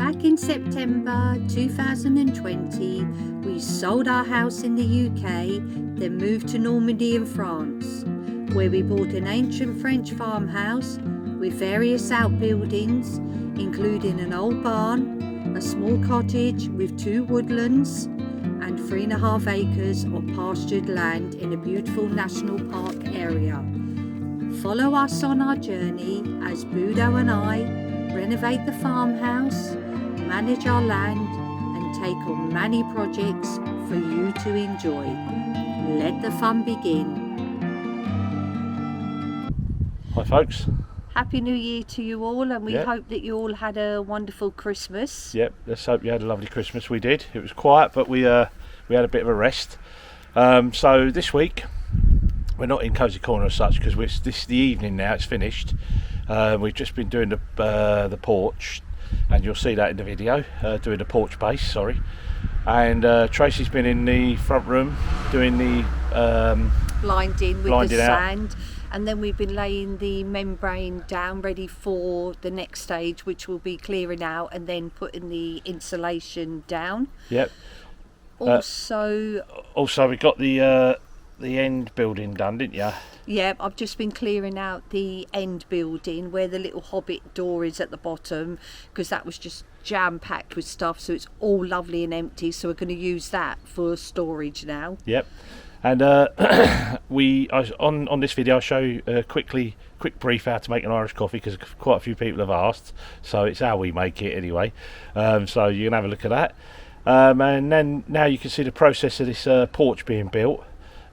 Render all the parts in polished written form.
Back in September 2020, we sold our house in the UK, then moved to Normandy in France, where we bought an ancient French farmhouse with various outbuildings, including an old barn, a small cottage with 2 woodlands, and 3.5 acres of pastured land in a beautiful national park area. Follow us on our journey as Budo and I renovate the farmhouse, manage our land, and take on many projects for you to enjoy. Let the fun begin. Hi folks. Happy New Year to you all, and we hope that you all had a wonderful Christmas. Yep, let's hope you had a lovely Christmas. We did. It was quiet, but we had a bit of a rest. So this week we're not in Cozy Corner as such, because this is the evening now. It's finished. We've just been doing the porch, and you'll see that in the video. Doing the porch base, sorry. And Tracy's been in the front room doing the blinding with the sand. Out. And then we've been laying the membrane down ready for the next stage, which will be clearing out and then putting the insulation down. Yep. Also we got the end building done, didn't you? Yeah, I've just been clearing out the end building where the little hobbit door is at the bottom, because that was just jam-packed with stuff, so it's all lovely and empty, so we're going to use that for storage now. Yep. And on this video I'll show you a quick brief how to make an Irish coffee, because quite a few people have asked, so it's how we make it anyway. So you can have a look at that. And then now you can see the process of this porch being built.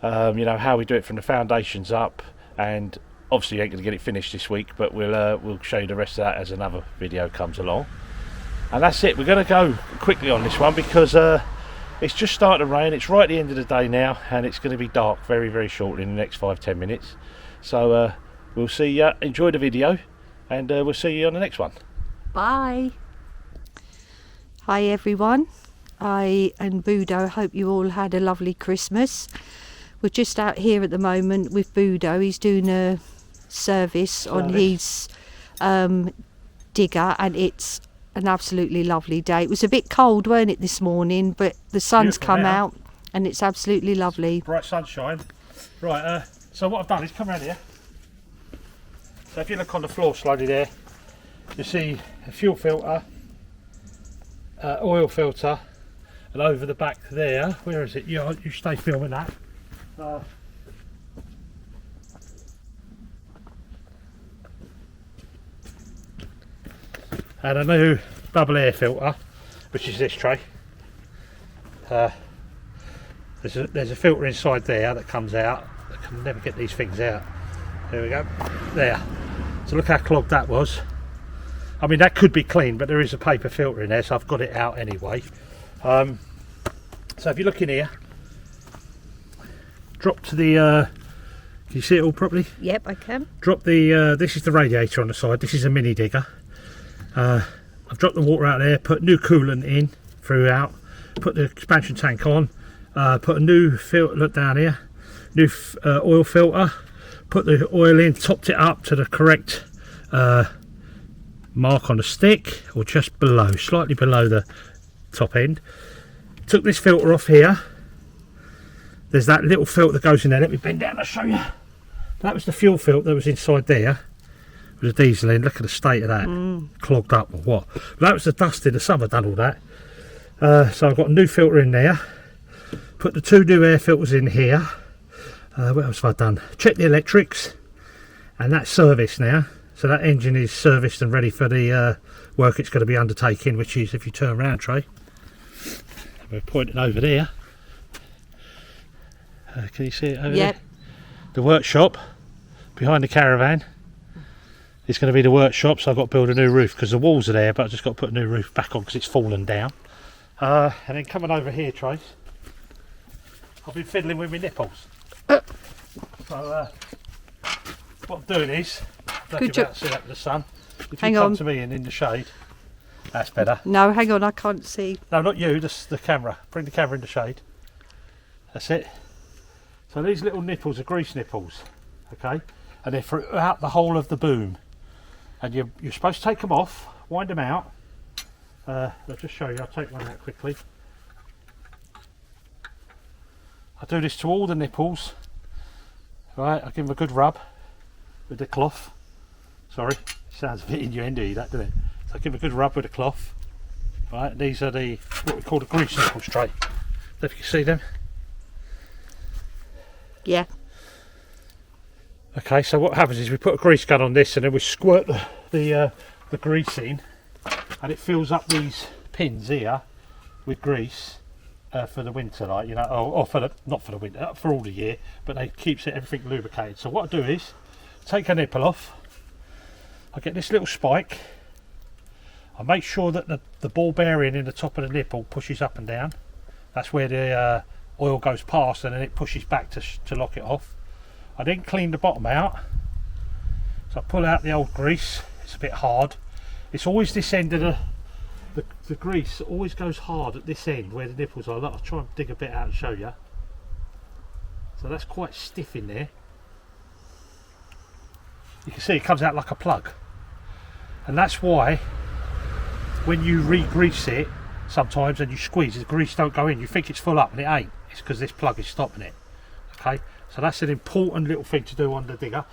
You know, how we do it from the foundations up, and obviously you ain't going to get it finished this week, but we'll show you the rest of that as another video comes along. And that's it. We're going to go quickly on this one because it's just starting to rain. It's right at the end of the day now, and it's going to be dark very, very shortly in the next 5-10 minutes. So we'll see you. Enjoy the video, and we'll see you on the next one. Bye. Hi everyone. I and Budo hope you all had a lovely Christmas. We're just out here at the moment with Budo. He's doing a service on his digger, and it's an absolutely lovely day. It was a bit cold, weren't it, this morning, but the sun's come out and it's absolutely lovely. Bright sunshine. Right, so what I've done is come around here. So if you look on the floor slowly there, you see a fuel filter, oil filter, and over the back there, where is it? You stay filming that. And a new double air filter, which is this tray. There's a filter inside there that comes out. I can never get these things out. There we go. There. So look how clogged that was. I mean, that could be clean, but there is a paper filter in there, so I've got it out anyway. So if you look in here, drop to the can you see it all properly? Yep, I can. Drop the this is the radiator on the side. This is a mini digger. I've dropped the water out there, put new coolant in throughout, put the expansion tank on, put a new filter, look down here, new oil filter, put the oil in, topped it up to the correct mark on the stick, or just below, slightly below the top end. Took this filter off here. There's that little filter that goes in there. Let me bend down and show you. That was the fuel filter that was inside there. It was a diesel in. Look at the state of that. Clogged up or what. But that was the dust in the summer, done all that. So I've got a new filter in there. Put the 2 new air filters in here. What else have I done? Check the electrics. And that's serviced now. So that engine is serviced and ready for the work it's going to be undertaking, which is, if you turn around, Trey. We're pointing over there. Can you see it over there? The workshop behind the caravan is going to be the workshop, so I've got to build a new roof because the walls are there, but I've just got to put a new roof back on because it's fallen down. And then coming over here, Trace, I've been fiddling with my nipples. So what I'm doing is, good job. See that in the sun. If hang you come on to me and in the shade, that's better. No, hang on, I can't see. No, not you, the camera. Bring the camera in the shade. That's it. So these little nipples are grease nipples, okay, and they're throughout the whole of the boom, and you're supposed to take them off, wind them out, I'll just show you. I'll take one out quickly. I do this to all the nipples. Right, I give them a good rub with the cloth. Sorry, sounds a bit innuendo that, doesn't it? So I give them a good rub with the cloth. Right, these are the what we call the grease nipples tray. If you can see them. Yeah. Okay, so what happens is we put a grease gun on this and then we squirt the grease in, and it fills up these pins here with grease for the winter, like, you know, or for the, not for the winter, for all the year, but it keeps everything lubricated. So what I do is take a nipple off, I get this little spike, I make sure that the ball bearing in the top of the nipple pushes up and down. That's where the oil goes past, and then it pushes back to lock it off. I then clean the bottom out, so I pull out the old grease. It's a bit hard. It's always this end of the grease always goes hard at this end where the nipples are. Look, I'll try and dig a bit out and show you. So that's quite stiff in there. You can see it comes out like a plug, and that's why when you re-grease it sometimes and you squeeze, the grease don't go in. You think it's full up and it ain't. It's because this plug is stopping it. Okay, so that's an important little thing to do on the digger.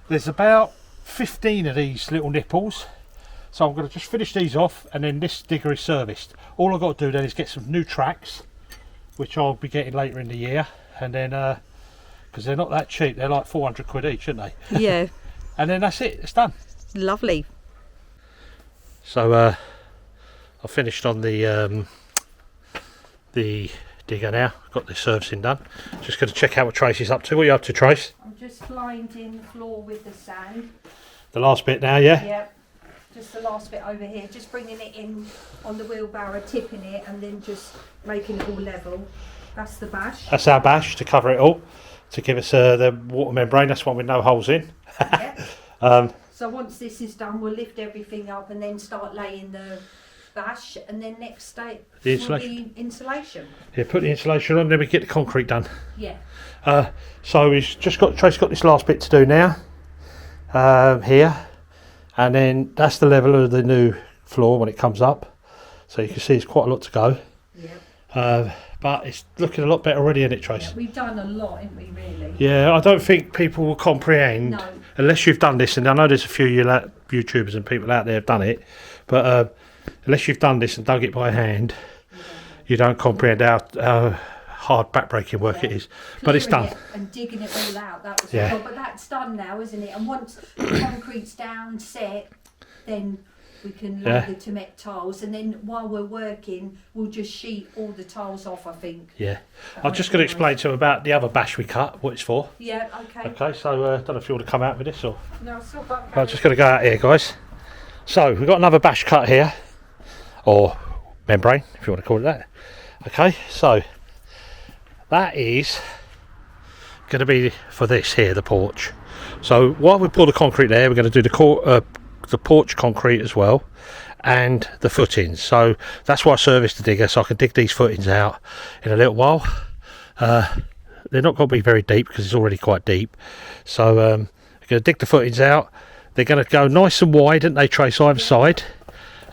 There's about 15 of these little nipples, so I'm going to just finish these off, and then this digger is serviced. All I've got to do then is get some new tracks, which I'll be getting later in the year, and then because they're not that cheap, they're like 400 quid each, aren't they? Yeah. And then that's it, it's done. Lovely. So I finished on the digger now. Got the servicing done. Just going to check out what Tracy's up to. What are you up to, Trace? I'm just blinding the floor with the sand. The last bit now, yeah? Yep. Just the last bit over here. Just bringing it in on the wheelbarrow, tipping it, and then just making it all level. That's the bash. That's our bash to cover it all, to give us the water membrane. That's one with no holes in. Yep. So once this is done, we'll lift everything up and then start laying the bash, and then next step the will be insulation. Yeah, put the insulation on, then we get the concrete done. Yeah. So we've just got Tracy's got this last bit to do now, here, and then that's the level of the new floor when it comes up. So you can see it's quite a lot to go. Yeah. But it's looking a lot better already, isn't it, Trace? Yeah, we've done a lot, haven't we, really? Yeah, I don't think people will comprehend unless you've done this, and I know there's a few YouTubers and people out there have done it, but unless you've done this and dug it by hand, you don't comprehend how hard backbreaking work it is. But it's done. And digging it all out, that was cool. But that's done now, isn't it? And once the concrete's down, set, then we can lay the Tamek tiles, and then while we're working, we'll just sheet all the tiles off, I think. Yeah. I'm just going to explain to them about the other bash we cut, what it's for. Yeah, okay. Okay, so I don't know if you want to come out with this or... No, it's not bad. I'm just going to go out here, guys. So, we've got another bash cut here, or membrane, if you want to call it that. Okay, so that is going to be for this here, the porch. So while we pour the concrete there, we're going to do the porch concrete as well, and the footings. So that's why I serviced the digger, so I can dig these footings out in a little while. They're not going to be very deep because it's already quite deep. So we're going to dig the footings out. They're going to go nice and wide, and they trace either side.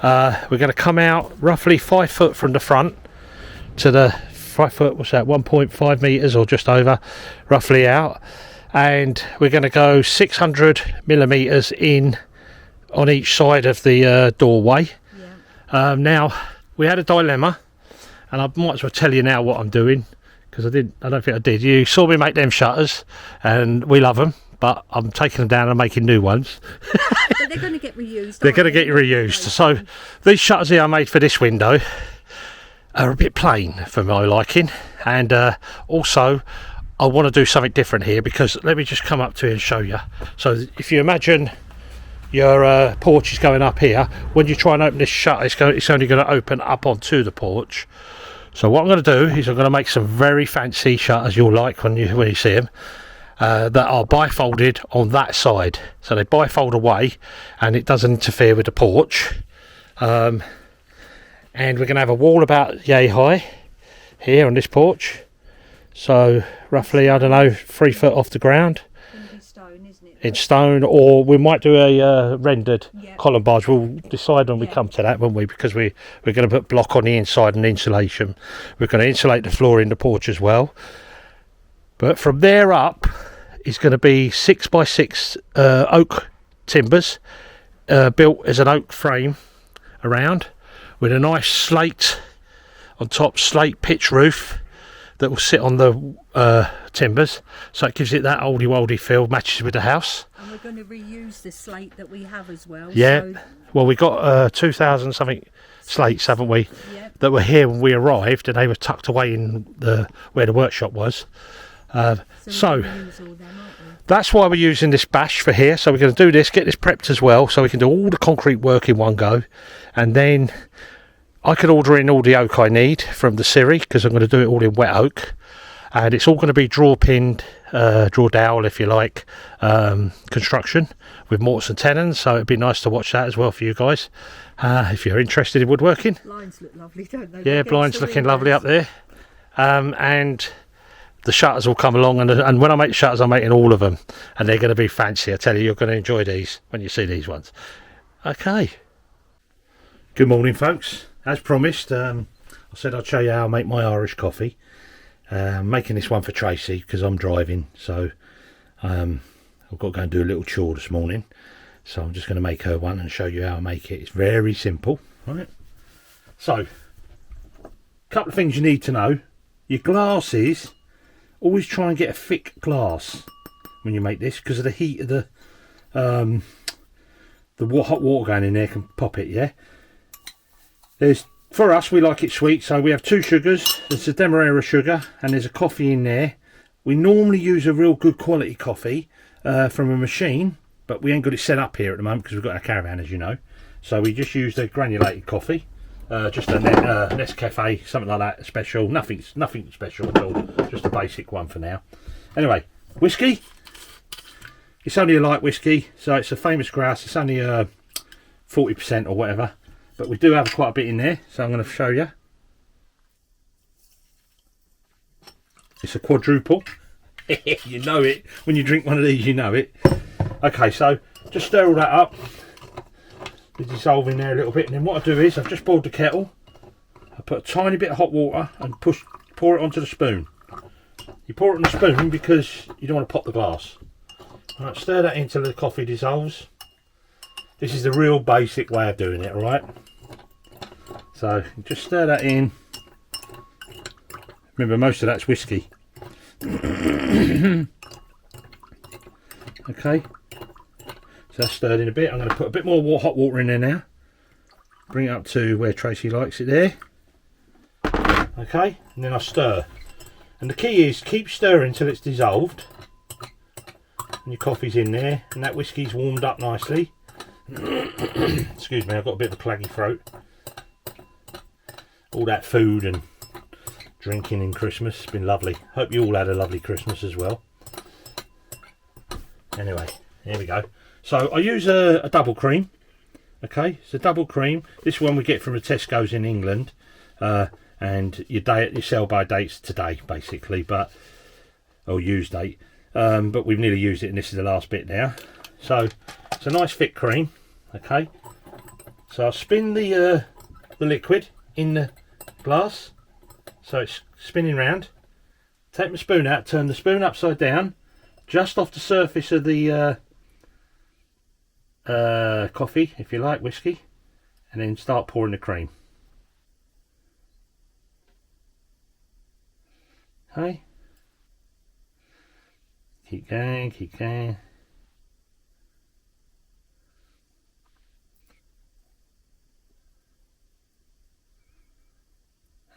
We're going to come out roughly 5 foot from the front to the 5 foot, what's that, 1.5 meters or just over, roughly out. And we're going to go 600 millimeters in on each side of the doorway. Yeah. Now we had a dilemma, and I might as well tell you now what I'm doing, because I don't think I did. You saw me make them shutters, and we love them, but I'm taking them down and making new ones. But they're going to get reused. They're going to get reused. So these shutters here I made for this window are a bit plain for my liking, and also I want to do something different here, because let me just come up to it and show you. So if you imagine your porch is going up here, when you try and open this shutter, it's only going to open up onto the porch. So what I'm going to do is I'm going to make some very fancy shutters you'll like when you see them, that are bifolded on that side. So they bifold away and it doesn't interfere with the porch. And we're going to have a wall about yay high here on this porch. So roughly, I don't know, 3 foot off the ground. It's going to be stone, isn't it? in stone, or we might do a rendered Yeah. column barge. We'll decide when we Yeah. come to that, won't we? Because we're going to put block on the inside and insulation. We're going to insulate the floor in the porch as well. But from there up is going to be 6x6 oak timbers, built as an oak frame around, with a nice slate on top, slate pitch roof that will sit on the timbers, so it gives it that oldie woldy feel, matches with the house. And we're going to reuse the slate that we have as well. Yeah, So, well, we got 2,000 something slates, haven't we, yeah. that were here when we arrived, and they were tucked away in where the workshop was. So we're gonna use all them, aren't we? that's why we're using this bash for here. So we're going to do this, get this prepped as well, so we can do all the concrete work in one go, and then I can order in all the oak I need from the Siri, because I'm going to do it all in wet oak, and it's all going to be draw pinned, draw dowel if you like, construction with mortise and tenons. So it'd be nice to watch that as well for you guys, if you're interested in woodworking. Blinds look lovely, don't they? Yeah, blinds looking lovely up there, and the shutters will come along, and when I make the shutters, I'm making all of them, and they're going to be fancy. I tell you, you're going to enjoy these when you see these ones. Okay. Good morning, folks. As promised, I said I'd show you how I make my Irish coffee. Making this one for Tracy because I'm driving, so I've got to go and do a little chore this morning. So I'm just going to make her one and show you how I make it. It's very simple, right? So, a couple of things you need to know. Your glasses, always try and get a thick glass when you make this, because of the heat of the hot water going in there can pop it. Yeah. For us, we like it sweet, so we have 2 sugars. There's a Demerara sugar, and there's a coffee in there. We normally use a real good quality coffee from a machine, but we ain't got it set up here at the moment because we've got our caravan, as you know. So we just use the granulated coffee, just a Nescafe, something like that, special. Nothing special at all, just a basic one for now. Anyway, whiskey. It's only a light whiskey, so it's a famous grouse. It's only 40% or whatever. But we do have quite a bit in there, so I'm going to show you. It's a quadruple. You know it. When you drink one of these, you know it. Okay, so just stir all that up. They dissolve in there a little bit. And then what I do is, I've just boiled the kettle. I put a tiny bit of hot water and pour it onto the spoon. You pour it on the spoon because you don't want to pop the glass. Alright, stir that until the coffee dissolves. This is the real basic way of doing it, alright? So just stir that in. Remember, most of that's whiskey. Okay, so that's stirred in a bit. I'm going to put a bit more hot water in there now. Bring it up to where Tracy likes it there. Okay, and then I stir. And the key is keep stirring until it's dissolved. And your coffee's in there, and that whiskey's warmed up nicely. Excuse me, I've got a bit of a claggy throat. All that food and drinking in Christmas has been lovely. Hope you all had a lovely Christmas as well. Anyway, here we go. So I use a double cream. Okay, it's a double cream. This one we get from the Tesco's in England, and your sell by date's today basically, or use date. But we've nearly used it, and this is the last bit now. So it's a nice thick cream. Okay, so I'll spin the liquid in the glass, so it's spinning round. Take my spoon out, turn the spoon upside down, just off the surface of the coffee, if you like, whiskey, and then start pouring the cream. Okay, keep going, keep going.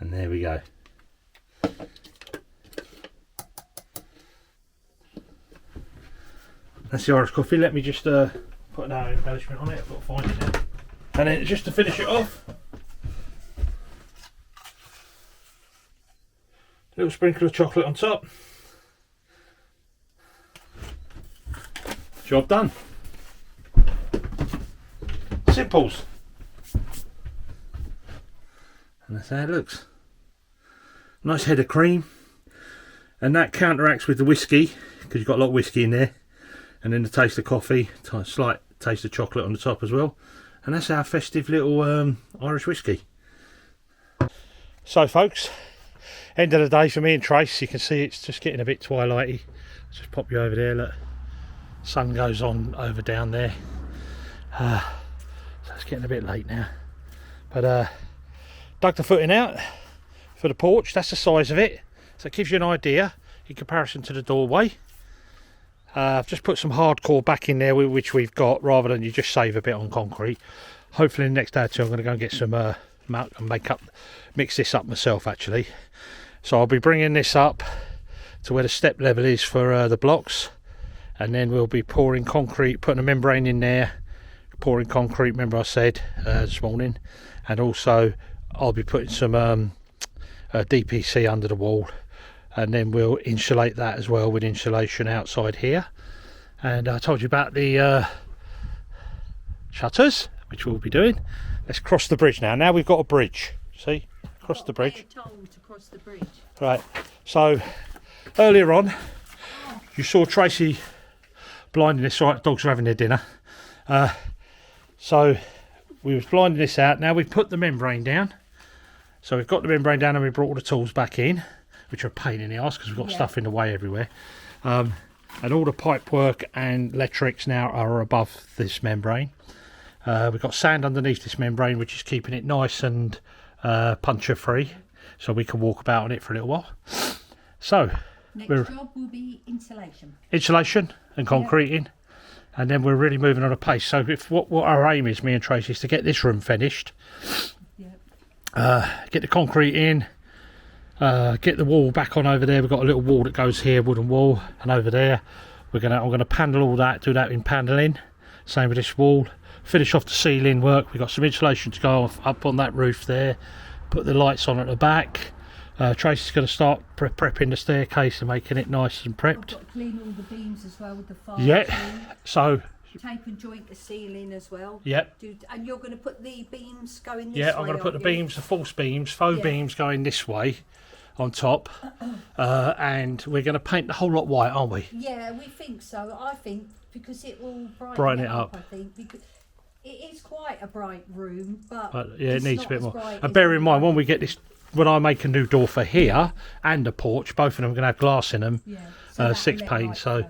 And there we go. That's the Irish coffee. Let me just put another embellishment on it. I've got to find it now. And then just to finish it off, a little sprinkle of chocolate on top. Job done. Simples. And that's how it looks. Nice head of cream, and that counteracts with the whiskey, because you've got a lot of whiskey in there, and then the taste of coffee, slight taste of chocolate on the top as well. And that's our festive little Irish whiskey. So folks, end of the day for me and Trace. You can see it's just getting a bit twilighty. Let's just pop you over there, look. Sun goes on over down there. So it's getting a bit late now. But dug the footing out for the porch. That's the size of it. So it gives you an idea in comparison to the doorway. I've just put some hardcore back in there, which we've got, rather than you just save a bit on concrete. Hopefully in the next day or two I'm going to go and get some muck and mix this up myself actually. So I'll be bringing this up to where the step level is for the blocks, and then we'll be pouring concrete, putting a membrane in there, pouring concrete, remember I said this morning, and also I'll be putting some DPC under the wall, and then we'll insulate that as well with insulation outside here. And I told you about the shutters, which we'll be doing. Let's cross the bridge now. Now we've got a bridge, see, across the bridge. Toll to cross the bridge. Right, so earlier on you saw Tracy blinding this. Right, dogs are having their dinner. So we was blinding this out. Now we've put the membrane down. So we've got the membrane down and we brought all the tools back in, which are a pain in the arse because we've got stuff in the way everywhere. And all the pipe work and electrics now are above this membrane. We've got sand underneath this membrane, which is keeping it nice and puncture free, so we can walk about on it for a little while. So next job will be insulation and concreting, and then we're really moving on a pace. So if what our aim is, me and Tracy, is to get this room finished, get the concrete in, get the wall back on over there. We've got a little wall that goes here, wooden wall, and over there I'm gonna panel all that, do that in paneling. Same with this wall. Finish off the ceiling work. We've got some insulation to go up on that roof there. Put the lights on at the back. Tracy's going to start prepping the staircase and making it nice and prepped. I've got to clean all the beams as well with the fire. Yeah. So tape and joint the ceiling as well. Yep. And you're going to put the beams going this way. Yeah, I'm going to put the beams, the false beams, faux beams going this way on top, and we're going to paint the whole lot white, aren't we? Yeah, we think so. I think because it will brighten it up. I think because it is quite a bright room, but yeah, it needs a bit more. And bear in mind, when we get this, when I make a new door for here and a porch, both of them are going to have glass in them, so 6 pane, so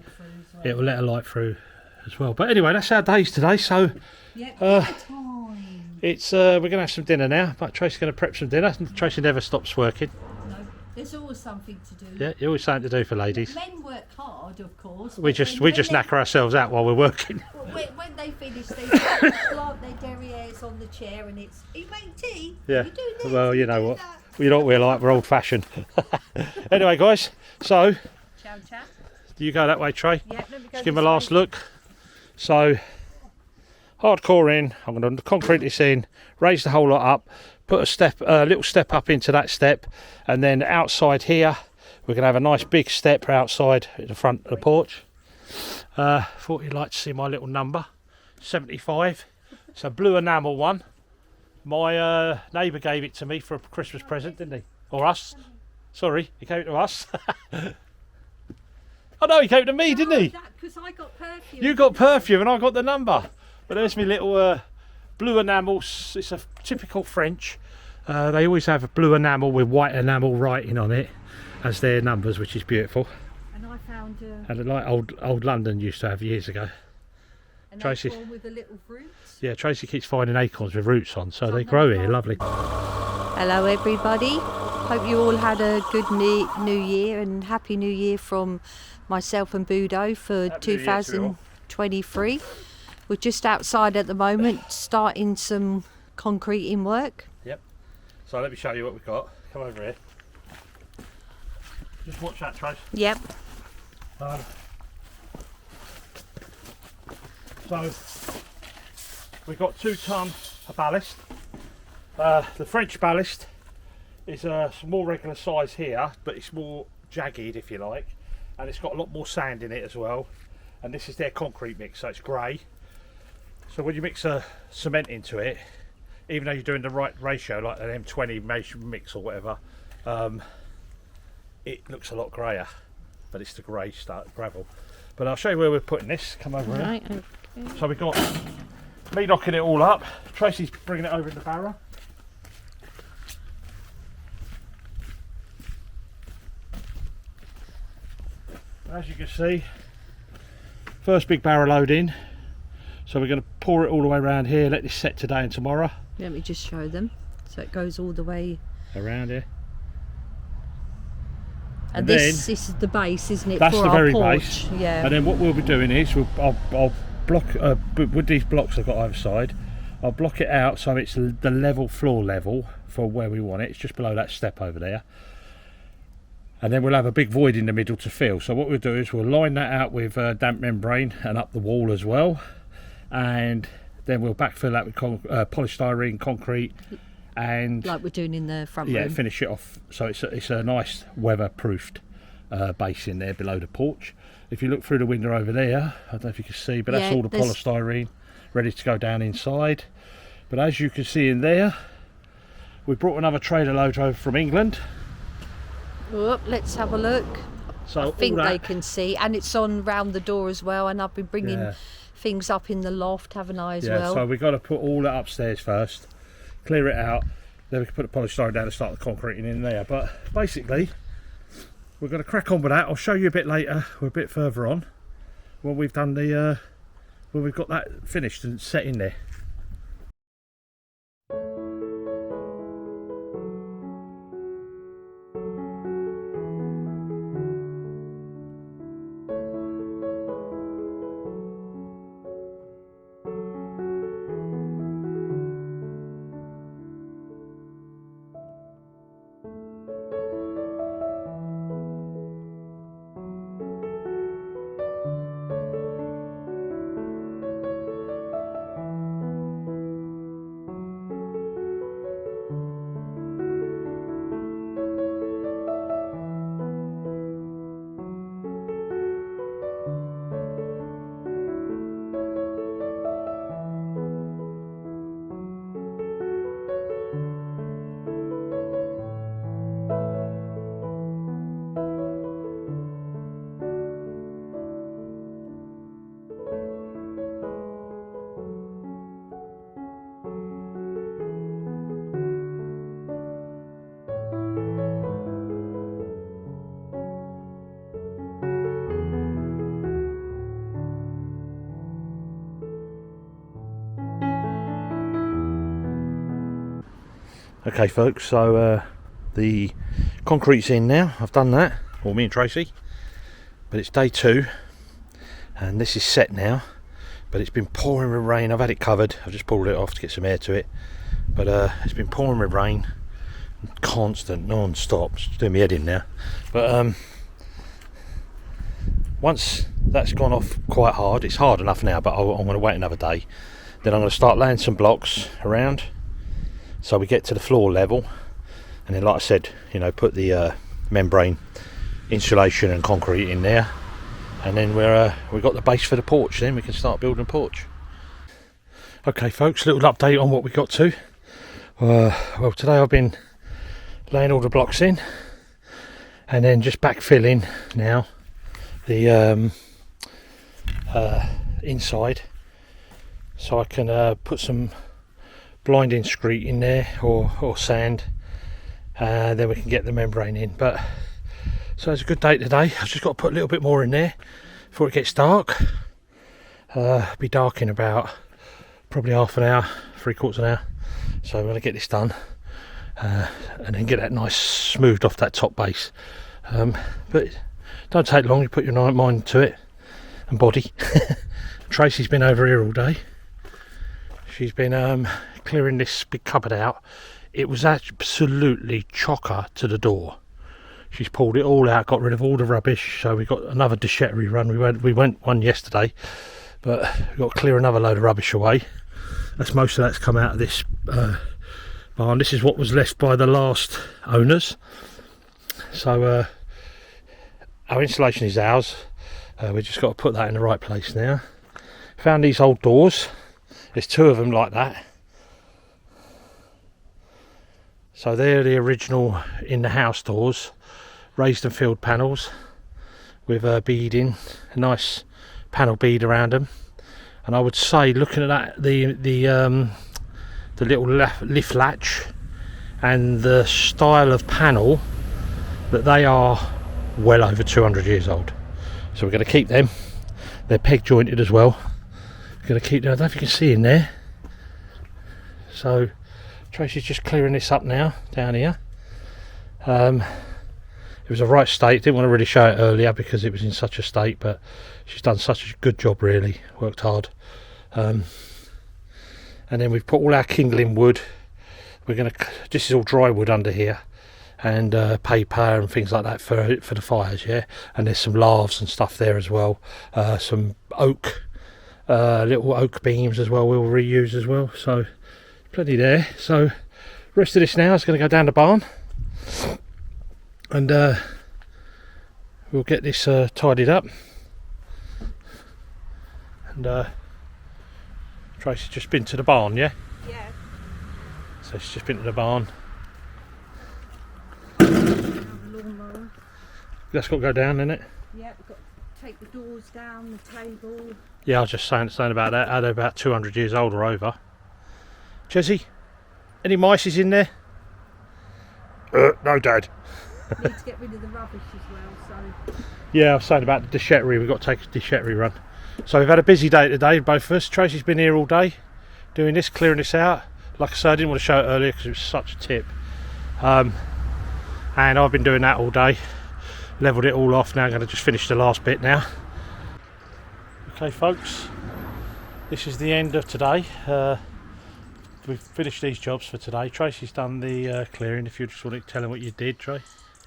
it will let a light through as well. But anyway, that's our days today. So it's we're going to have some dinner now. But Tracy's going to prep some dinner. Tracy never stops working. No, there's always something to do. Yeah, always something to do for ladies. Men work hard, of course. We just knacker ourselves out while we're working. When they finish, they plant their derrieres on the chair, and it's, "Are you making tea? Yeah. You do this, Well, you know what? that." You know what we're like. We're old-fashioned. Anyway, guys. So, Ciao, chat. you go that way, Trey. Yeah, let me go. Just give them a last look. So, hardcore in. I'm going to concrete this in, raise the whole lot up, put a little step up into that step, and then outside here, we're going to have a nice big step outside at the front of the porch. Thought you'd like to see my little number, 75. It's a blue enamel one. My neighbour gave it to me for a Christmas present, didn't he? Or us. Sorry, he gave it to us. Oh no, he gave it to me, didn't he? Because I got perfume. You got perfume and I got the number. But there's my little blue enamel. It's a typical French. They always have a blue enamel with white enamel writing on it as their numbers, which is beautiful. And I found and like old London used to have years ago. an Tracy. acorn with the little roots. Yeah, Tracy keeps finding acorns with roots on, so they grow here. Lovely. Hello everybody. Hope you all had a good new year, and happy new year from myself and Budo for 2023. We're just outside at the moment starting some concreting work. Yep. So let me show you what we've got. Come over here. Just watch that, Trace. Yep. So we've got 2 ton of ballast. The French ballast is a more regular size here, but it's more jagged, if you like, and it's got a lot more sand in it as well. And this is their concrete mix, so it's grey. So when you mix a cement into it, even though you're doing the right ratio, like an M20 mix or whatever, it looks a lot greyer, but it's the grey gravel. But I'll show you where we're putting this. Come over here. Right, okay. So we've got me knocking it all up. Tracy's bringing it over in the barrow. As you can see, first big barrow load in. So we're going to pour it all the way around here, let this set today and tomorrow. Let me just show them. So it goes all the way around here. and this is the base, isn't it? That's for the our very porch. base. Yeah. And then what we'll be doing is I'll block with these blocks I've got either side. I'll block it out so it's the level floor level for where we want it. It's just below that step over there. And then we'll have a big void in the middle to fill. So what we'll do is we'll line that out with damp membrane and up the wall as well. And then we'll backfill that with polystyrene, concrete, and like we're doing in the front room. Yeah, finish it off so it's a nice weatherproofed base in there below the porch. If you look through the window over there, I don't know if you can see, but that's all the polystyrene ready to go down inside. But as you can see in there, we brought another trailer load over from England. Oh, let's have a look. So I think they can see, and it's on round the door as well, and I've been bringing things up in the loft, haven't I, as well? So we've got to put all that upstairs first, clear it out, then we can put the polystyrene down and start the concreting in there. But basically we're going to crack on with that. I'll show you a bit later, we're a bit further on, when we've done the when we've got that finished and set in there. Okay folks, so the concrete's in now. I've done that, or me and Tracy, but it's day 2 and this is set now, but it's been pouring with rain. I've had it covered, I've just pulled it off to get some air to it, but it's been pouring with rain, constant, non-stop. It's doing me head in now, but once that's gone off quite hard, it's hard enough now, but I'm going to wait another day, then I'm going to start laying some blocks around so we get to the floor level, and then like I said, you know, put the membrane insulation and concrete in there, and then we've got the base for the porch. Then we can start building porch. Okay folks, little update on what we got to. Well, today I've been laying all the blocks in and then just backfilling now the inside, so I can put some blinding screed in there or sand, then we can get the membrane in. But so it's a good day today. I've just got to put a little bit more in there before it gets dark. Be dark in about probably half an hour, 3/4 an hour, so I'm going to get this done and then get that nice smoothed off that top base. But don't take long, you put your mind to it and body. Tracy's been over here all day. She's been clearing this big cupboard out. It was absolutely chocker to the door. She's pulled it all out, got rid of all the rubbish. So we got another déchetterie run. We went one yesterday, but we've got to clear another load of rubbish away. That's most of that's come out of this barn. This is what was left by the last owners. So our insulation is ours. We just got to put that in the right place now. Found these old doors. There's 2 of them like that. So they're the original in the house doors, raised and filled panels. with beading, a nice panel bead around them. And I would say, looking at that, the little lift latch and the style of panel, that they are well over 200 years old. So we're going to keep them. They're peg jointed as well. We're going to keep them. I don't know if you can see in there. So Tracy's just clearing this up now down here. It was a right state. Didn't want to really show it earlier because it was in such a state, but she's done such a good job, really worked hard. And then we've put all our kindling wood. This is all dry wood under here, and paper and things like that for the fires, yeah. And there's some laths and stuff there as well. Some oak, little oak beams as well. We'll reuse as well. So plenty there. So rest of this now is going to go down the barn, and we'll get this tidied up. And Tracy's just been to the barn, yeah? Yeah. So she's just been to the barn. Lawnmower. That's got to go down, isn't it? Yeah, we've got to take the doors down, the table. Yeah, I was just saying about that. They're about 200 years old or over. Jesse, any mice in there? No, Dad. Need to get rid of the rubbish as well, so... Yeah, I was saying about the déchetterie. We've got to take a déchetterie run. So we've had a busy day today, both of us. Tracy's been here all day doing this, clearing this out. Like I said, I didn't want to show it earlier because it was such a tip. And I've been doing that all day. Levelled it all off. Now I'm going to just finish the last bit now. Okay, folks. This is the end of today. We've finished these jobs for today. Tracy's done the clearing. If you just want to tell him what you did, Trey.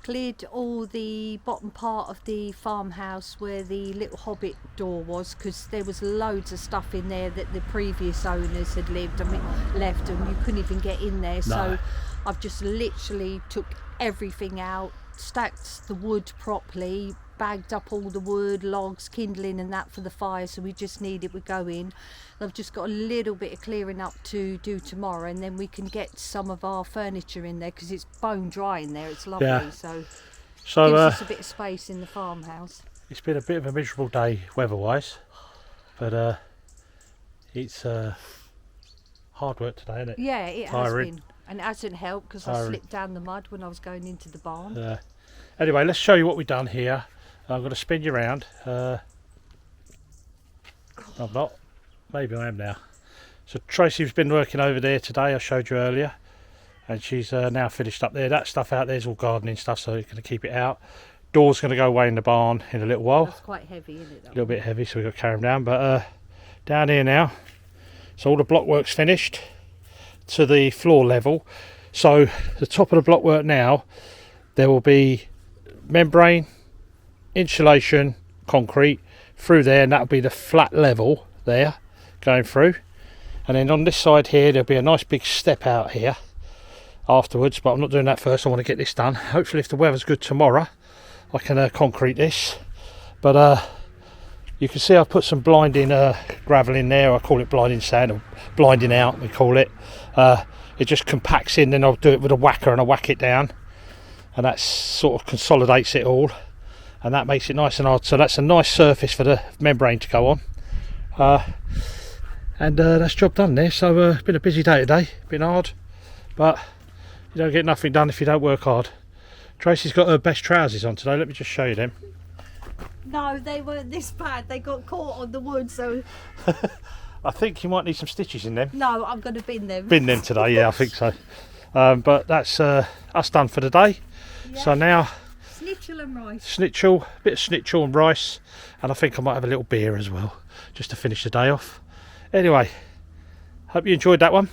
Cleared all the bottom part of the farmhouse where the little hobbit door was, because there was loads of stuff in there that the previous owners had left and you couldn't even get in there. So I've just literally took everything out, stacked the wood properly, bagged up all the wood, logs, kindling and that for the fire, so we just need it, we go in. I've just got a little bit of clearing up to do tomorrow, and then we can get some of our furniture in there because it's bone dry in there. It's lovely. Yeah. So gives us a bit of space in the farmhouse. It's been a bit of a miserable day weather-wise, but it's hard work today, isn't it? Yeah, it Tiring. has been, and it hasn't helped because I slipped down the mud when I was going into the barn. Anyway, let's show you what we've done here. I'm going to spin you around. I'm not. Maybe I am now. So Tracy's been working over there today, I showed you earlier, and she's now finished up there. That stuff out there is all gardening stuff, so you're going to keep it out. Door's going to go away in the barn in a little while. That's quite heavy, isn't it? A little bit heavy, so we've got to carry them down. But down here now, so all the blockwork's finished to the floor level. So the top of the blockwork now, there will be membrane, insulation, concrete through there, and that'll be the flat level there going through. And then on this side here, there'll be a nice big step out here afterwards, but I'm not doing that first. I want to get this done. Hopefully if the weather's good tomorrow, I can concrete this. But you can see I've put some blinding gravel in there. I call it blinding sand, or blinding out we call it. It just compacts in, then I'll do it with a whacker and I whack it down, and that sort of consolidates it all, and that makes it nice and hard. So that's a nice surface for the membrane to go on. And that's job done there. So it's been a busy day today, been hard, but you don't get nothing done if you don't work hard. Tracy's got her best trousers on today. Let me just show you them. No, they weren't this bad. They got caught on the wood, so... I think you might need some stitches in them. No, I'm going to bin them. Bin them today, yeah, I think so. But that's us done for the day. Yeah. So now... Schnitzel and rice. Schnitzel, a bit of schnitzel and rice. And I think I might have a little beer as well, just to finish the day off. Anyway, hope you enjoyed that one.